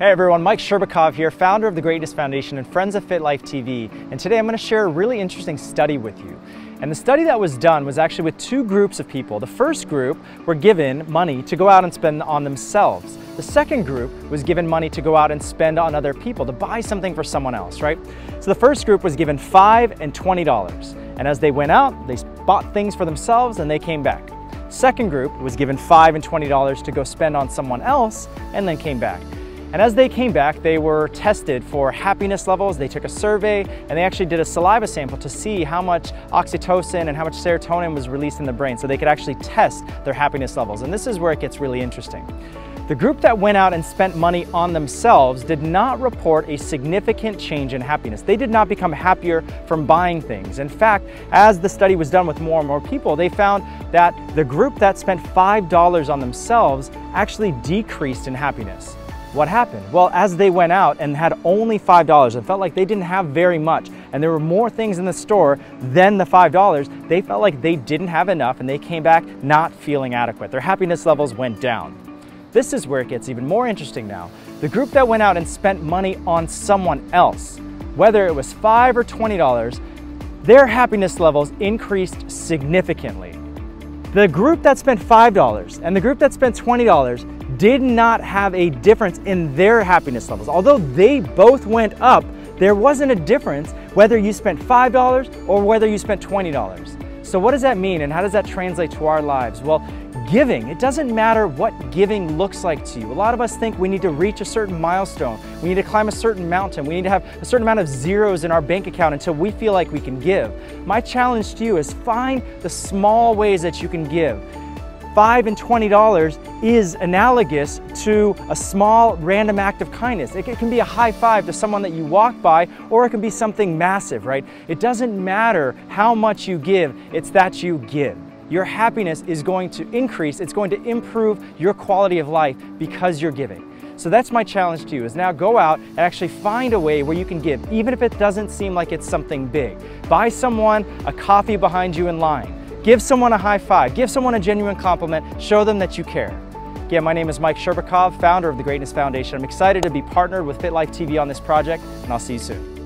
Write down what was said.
Hey everyone, Mike Sherbakov here, founder of the Greatness Foundation and friends of FitLifeTV. And today I'm going to share a really interesting study with you. And the study that was done was actually with two groups of people. The first group were given money to go out and spend on themselves. The second group was given money to go out and spend on other people, to buy something for someone else, right? So the first group was given $5 and $20. And as they went out, they bought things for themselves and they came back. Second group was given $5 and $20 to go spend on someone else and then came back. And as they came back, they were tested for happiness levels. They took a survey and they actually did a saliva sample to see how much oxytocin and how much serotonin was released in the brain so they could actually test their happiness levels. And this is where it gets really interesting. The group that went out and spent money on themselves did not report a significant change in happiness. They did not become happier from buying things. In fact, as the study was done with more and more people, they found that the group that spent $5 on themselves actually decreased in happiness. What happened? Well, as they went out and had only $5 and felt like they didn't have very much and there were more things in the store than the $5, they felt like they didn't have enough and they came back not feeling adequate. Their happiness levels went down. This is where it gets even more interesting now. The group that went out and spent money on someone else, whether it was $5 or $20, their happiness levels increased significantly. The group that spent $5 and the group that spent $20 did not have a difference in their happiness levels. Although they both went up, there wasn't a difference whether you spent $5 or whether you spent $20. So what does that mean and how does that translate to our lives? Well, giving, it doesn't matter what giving looks like to you. A lot of us think we need to reach a certain milestone. We need to climb a certain mountain. We need to have a certain amount of zeros in our bank account until we feel like we can give. My challenge to you is find the small ways that you can give. $5 and $20 is analogous to a small random act of kindness. It can be a high five to someone that you walk by, or it can be something massive, right? It doesn't matter how much you give, it's that you give. Your happiness is going to increase, it's going to improve your quality of life because you're giving. So that's my challenge to you, is now go out and actually find a way where you can give, even if it doesn't seem like it's something big. Buy someone a coffee behind you in line. Give someone a high five, give someone a genuine compliment, show them that you care. Again, my name is Mike Sherbakov, founder of the Greatness Foundation. I'm excited to be partnered with FitLifeTV on this project, and I'll see you soon.